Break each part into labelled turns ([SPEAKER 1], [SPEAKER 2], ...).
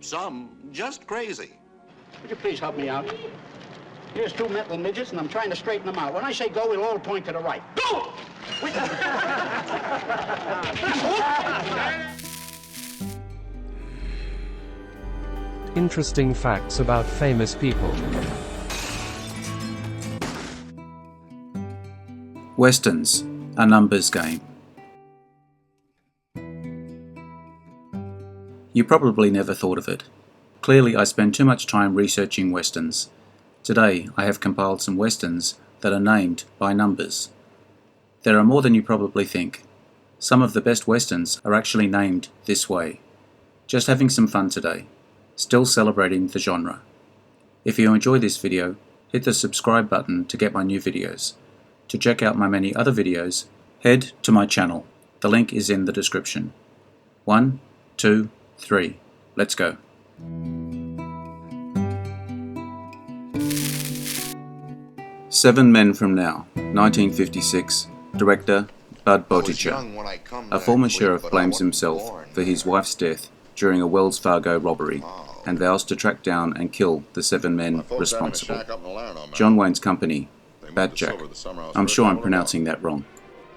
[SPEAKER 1] Some just crazy.
[SPEAKER 2] Would you please help me out? Here's two mental midgets, and I'm trying to straighten them out. When I say go, we'll all point to the right. Go!
[SPEAKER 3] Interesting facts about famous people.
[SPEAKER 4] Westerns, a numbers game. You probably never thought of it. Clearly, I spend too much time researching westerns. Today, I have compiled some westerns that are named by numbers. There are more than you probably think. Some of the best westerns are actually named this way. Just having some fun today. Still celebrating the genre. If you enjoy this video, hit the subscribe button to get my new videos. To check out my many other videos, head to my channel. The link is in the description. 1, 2, 3. Let's go. Seven Men From Now, 1956. Director Bud Botticher. A former sheriff blames himself for his wife's death during a Wells Fargo robbery and vows to track down and kill the 7 men responsible. John Wayne's company, Bad Jack, I'm sure I'm pronouncing that wrong,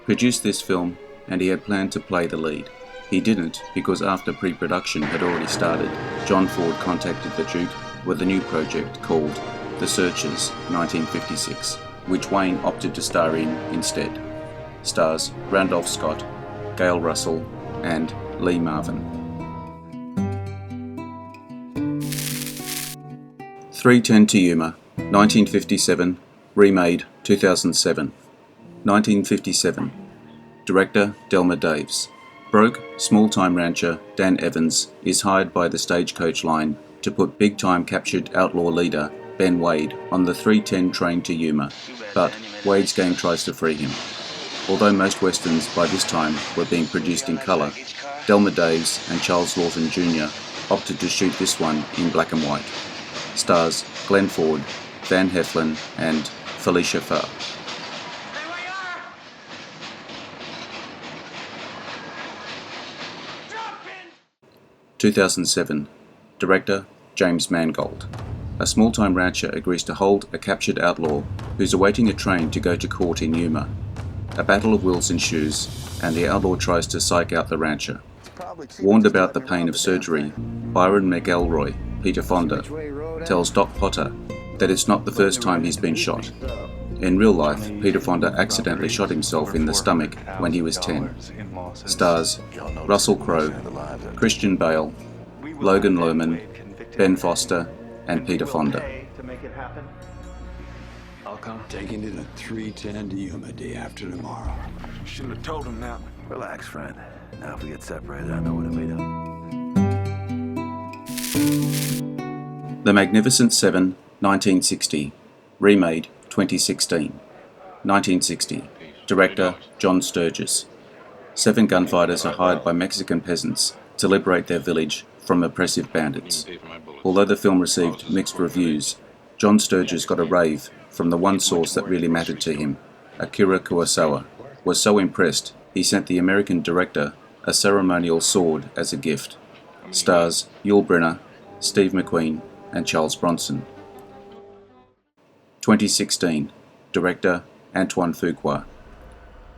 [SPEAKER 4] produced this film, and he had planned to play the lead. He didn't because after pre-production had already started, John Ford contacted the Duke with a new project called The Searchers, 1956, which Wayne opted to star in instead. Stars Randolph Scott, Gail Russell, and Lee Marvin. 310 To Yuma, 1957, remade 2007. 1957. Director Delmer Daves. Broke, small-time rancher Dan Evans is hired by the Stagecoach Line to put big-time captured outlaw leader Ben Wade on the 310 train to Yuma, but Wade's gang tries to free him. Although most westerns by this time were being produced in colour, Delmer Daves and Charles Lawton Jr. opted to shoot this one in black and white. Stars Glenn Ford, Van Heflin, and Felicia Farr. 2007. Director James Mangold. A small-time rancher agrees to hold a captured outlaw who's awaiting a train to go to court in Yuma. A battle of wills ensues, and the outlaw tries to psych out the rancher. Warned about the pain of surgery, Byron McElroy, Peter Fonda, tells Doc Potter that it's not the first time he's been shot. In real life, Peter Fonda accidentally shot himself in the stomach when he was 10. Stars Russell Crowe, Christian Bale, Logan Lerman, Ben Foster, and Peter Fonda.
[SPEAKER 5] I'll come. Taking it at 310 to Yuma day after tomorrow.
[SPEAKER 6] Shouldn't have told him that.
[SPEAKER 7] Relax, friend. Now if we get separated, I know what to meet up.
[SPEAKER 4] The Magnificent Seven, 1960. Remade 2016. 1960. Director John Sturges. 7 gunfighters are hired by Mexican peasants to liberate their village from oppressive bandits. Although the film received mixed reviews, John Sturges got a rave from the one source that really mattered to him. Akira Kurosawa was so impressed he sent the American director a ceremonial sword as a gift. Stars Yul Brynner, Steve McQueen, and Charles Bronson. 2016. Director Antoine Fuqua.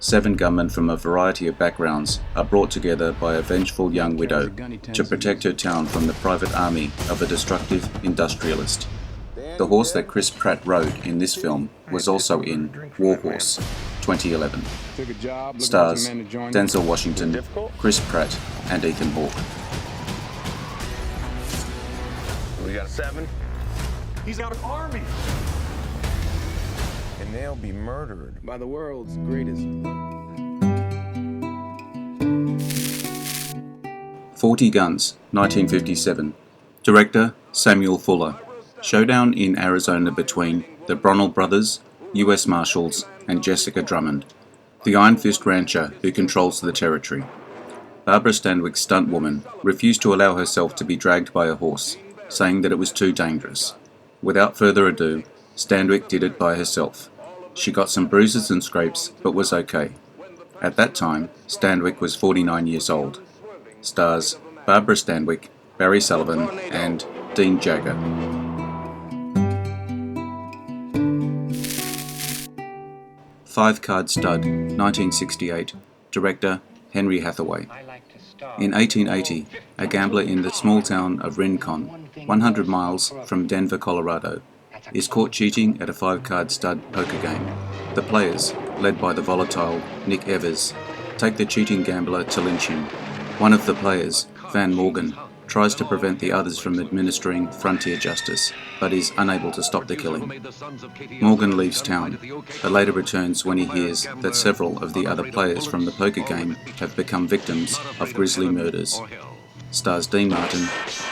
[SPEAKER 4] 7 gunmen from a variety of backgrounds are brought together by a vengeful young widow to protect her town from the private army of a destructive industrialist. The horse that Chris Pratt rode in this film was also in War Horse, 2011. Stars Denzel Washington, Chris Pratt, and Ethan Hawke.
[SPEAKER 6] We got 7. He's got an army. And they'll be murdered by the world's greatest.
[SPEAKER 4] 40 Guns, 1957. Director Samuel Fuller. Showdown in Arizona between the Bronnell brothers, US Marshals, and Jessica Drummond, the Iron Fist rancher who controls the territory. Barbara Stanwyck's stunt woman refused to allow herself to be dragged by a horse, saying that it was too dangerous. Without further ado, Stanwyck did it by herself. She got some bruises and scrapes, but was okay. At that time, Stanwyck was 49 years old. Stars Barbara Stanwyck, Barry Sullivan, and Dean Jagger. Five Card Stud, 1968. Director Henry Hathaway. In 1880, a gambler in the small town of Rincon, 100 miles from Denver, Colorado, is caught cheating at a five-card stud poker game. The players, led by the volatile Nick Evers, take the cheating gambler to lynch him. One of the players, Van Morgan, tries to prevent the others from administering frontier justice, but is unable to stop the killing. Morgan leaves town, but later returns when he hears that several of the other players from the poker game have become victims of grisly murders. Stars Dean Martin,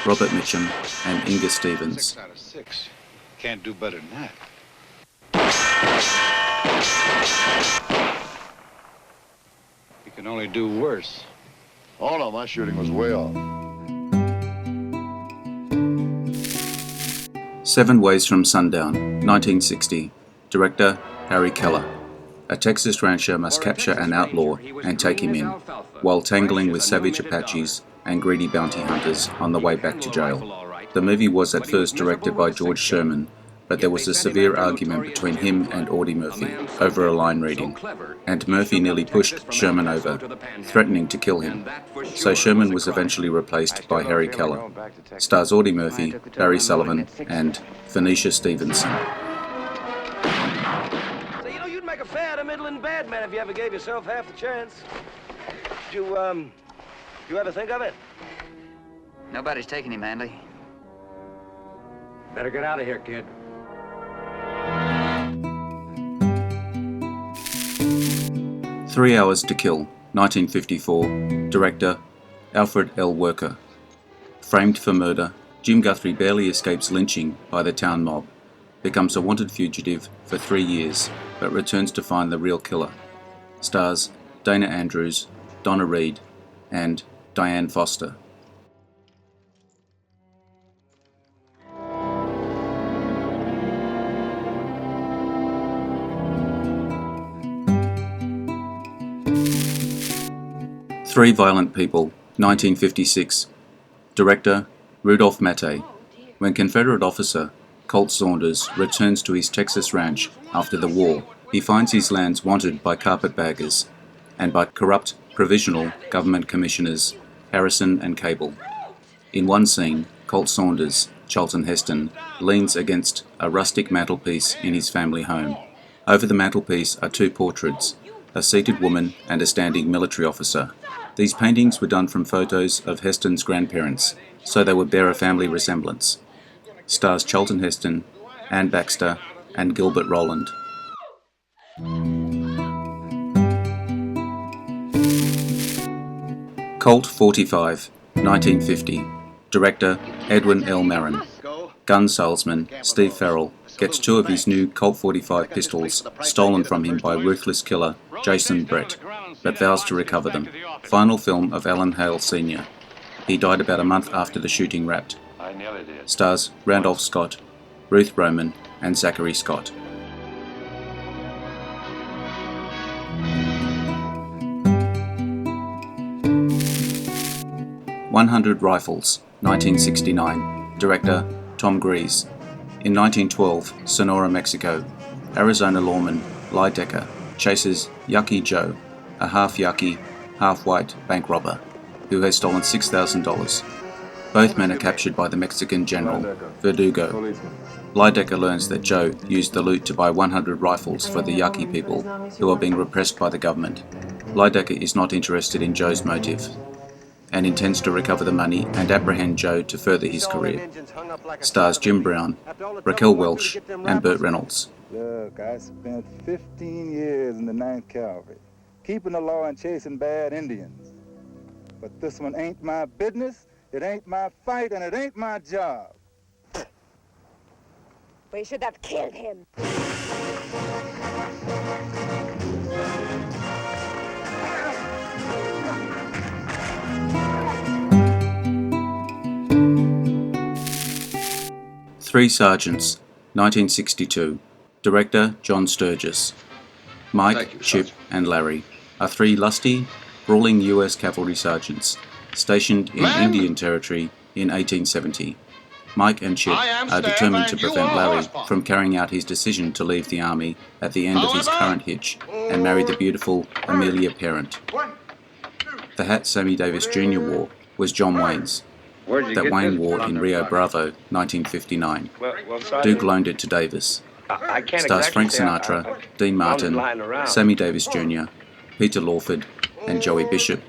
[SPEAKER 4] Robert Mitchum, and Inga Stevens.
[SPEAKER 8] 6 out of 6. Can't do better than that. You can only do worse.
[SPEAKER 9] Oh no, my shooting was way off.
[SPEAKER 4] 7 Ways from Sundown, 1960. Director Harry Keller. A Texas rancher must capture an outlaw and take him in, while tangling with savage Apaches and greedy bounty hunters on the way back to jail. The movie was at first directed by George Sherman, but there was a severe argument between him and Audie Murphy over a line reading, and Murphy nearly pushed Sherman over, threatening to kill him. So Sherman was eventually replaced by Harry Keller. Stars Audie Murphy, Barry Sullivan, and Phoenicia Stevenson.
[SPEAKER 10] So, you know, you'd make a fair to middling bad man if you ever gave yourself half the chance. Did you ever think of it?
[SPEAKER 11] Nobody's taking him, Andy.
[SPEAKER 2] Better get out of here, kid.
[SPEAKER 4] Three Hours to Kill, 1954. Director Alfred L. Worker. Framed for murder, Jim Guthrie barely escapes lynching by the town mob, becomes a wanted fugitive for 3 years, but returns to find the real killer. Stars Dana Andrews, Donna Reed, and Diane Foster. Three Violent People, 1956. Director Rudolph Mattei. When Confederate officer Colt Saunders returns to his Texas ranch after the war, he finds his lands wanted by carpetbaggers and by corrupt provisional government commissioners Harrison and Cable. In one scene, Colt Saunders, Charlton Heston, leans against a rustic mantelpiece in his family home. Over the mantelpiece are 2 portraits, a seated woman and a standing military officer. These paintings were done from photos of Heston's grandparents, so they would bear a family resemblance. Stars Charlton Heston, Ann Baxter, and Gilbert Rowland. Colt 45, 1950. Director Edwin L. Marin. Gun salesman Steve Farrell gets 2 of his new Colt 45 pistols stolen from him by ruthless killer Jason Brett, but vows to recover them. Final film of Alan Hale Sr. He died about a month after the shooting wrapped. Stars Randolph Scott, Ruth Roman, and Zachary Scott. "100 Rifles, 1969. Director Tom Grease. In 1912, Sonora, Mexico, Arizona lawman Ly Decker chases Yucky Joe, a half-Yucky, half-white bank robber, who has stolen $6,000. Both men are captured by the Mexican general, Verdugo. Ly Decker learns that Joe used the loot to buy 100 rifles for the Yucky people, who are being repressed by the government. Ly Decker is not interested in Joe's motive, and intends to recover the money and apprehend Joe to further his career. Stars Jim Brown, Raquel Welch, and Burt Reynolds.
[SPEAKER 12] Look, I spent 15 years in the 9th Cavalry, keeping the law and chasing bad Indians. But this one ain't my business, it ain't my fight, and it ain't my job.
[SPEAKER 13] We should have killed him.
[SPEAKER 4] Three Sergeants, 1962. Director John Sturgis. Mike, Chip, and Larry are 3 lusty, brawling US cavalry sergeants stationed in Indian Territory in 1870. Mike and Chip are determined to prevent Larry from carrying out his decision to leave the army at the end of his current hitch and marry the beautiful Amelia Parent. The hat Sammy Davis Jr. wore was John Wayne's, that Wayne wore in Rio Bravo, 1959. Duke loaned it to Davis. Stars Frank Sinatra, Dean Martin, Sammy Davis Jr., Peter Lawford, and Joey Bishop.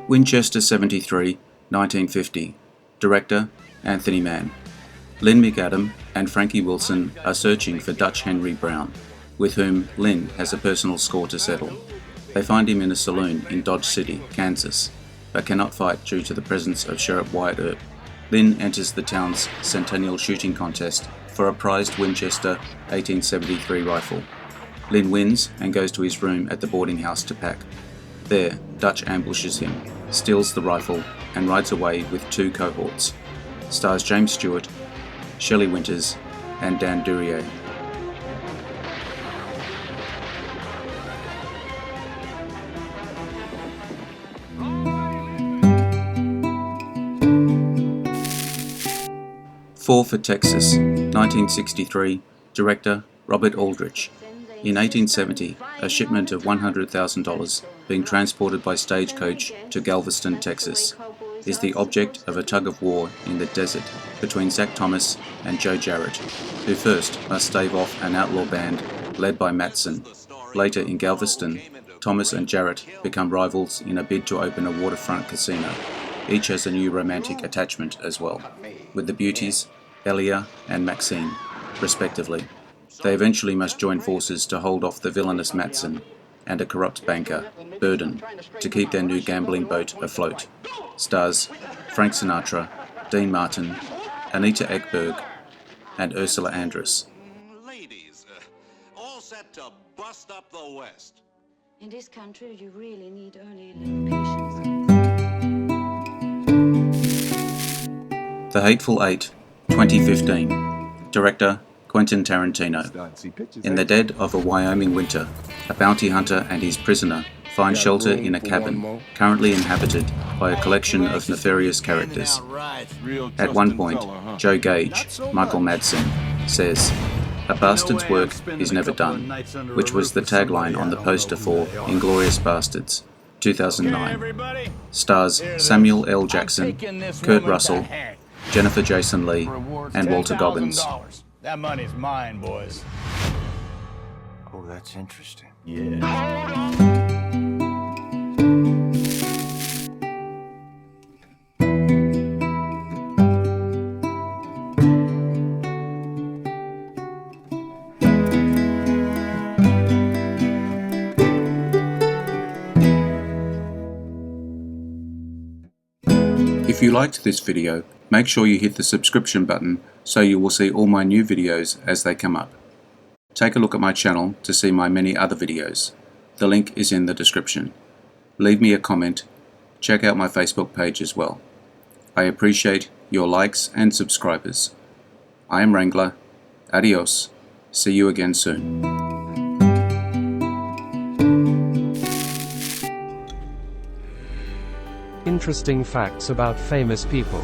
[SPEAKER 4] Winchester 73, 1950. Director, Anthony Mann. Lynn McAdam and Frankie Wilson are searching for Dutch Henry Brown, with whom Lynn has a personal score to settle. They find him in a saloon in Dodge City, Kansas, but cannot fight due to the presence of Sheriff Wyatt Earp. Lynn enters the town's centennial shooting contest for a prized Winchester 1873 rifle. Lynn wins and goes to his room at the boarding house to pack. There, Dutch ambushes him, steals the rifle, and rides away with 2 cohorts. Stars James Stewart, Shelley Winters, and Dan Duryea. Four for Texas, 1963. Director, Robert Aldrich. In 1870, a shipment of $100,000 being transported by stagecoach to Galveston, Texas, is the object of a tug-of-war in the desert between Zach Thomas and Joe Jarrett, who first must stave off an outlaw band led by Matson. Later in Galveston, Thomas and Jarrett become rivals in a bid to open a waterfront casino. Each has a new romantic attachment as well, with the beauties, Elia and Maxine, respectively. They eventually must join forces to hold off the villainous Matson and a corrupt banker, Burden, to keep their new gambling boat afloat. Stars Frank Sinatra, Dean Martin, Anita Ekberg, and Ursula Andress.
[SPEAKER 1] Ladies, all set to bust up the West.
[SPEAKER 13] In this country, you really need only a little patience.
[SPEAKER 4] The Hateful Eight, 2015. Director, Quentin Tarantino. In the dead of a Wyoming winter, a bounty hunter and his prisoner find shelter in a cabin currently inhabited by a collection of nefarious characters. At one point, Joe Gage, Michael Madsen, says, "A bastard's work is never done," which was the tagline on the poster for Inglourious Bastards, 2009. Stars Samuel L. Jackson, Kurt Russell, Jennifer Jason Leigh, and Walter Goggins.
[SPEAKER 2] That money's mine, boys.
[SPEAKER 7] Oh, that's interesting.
[SPEAKER 2] Yeah.
[SPEAKER 4] If you liked this video, make sure you hit the subscription button so you will see all my new videos as they come up. Take a look at my channel to see my many other videos. The link is in the description. Leave me a comment. Check out my Facebook page as well. I appreciate your likes and subscribers. I am Wrangler. Adios. See you again soon.
[SPEAKER 3] Interesting facts about famous people.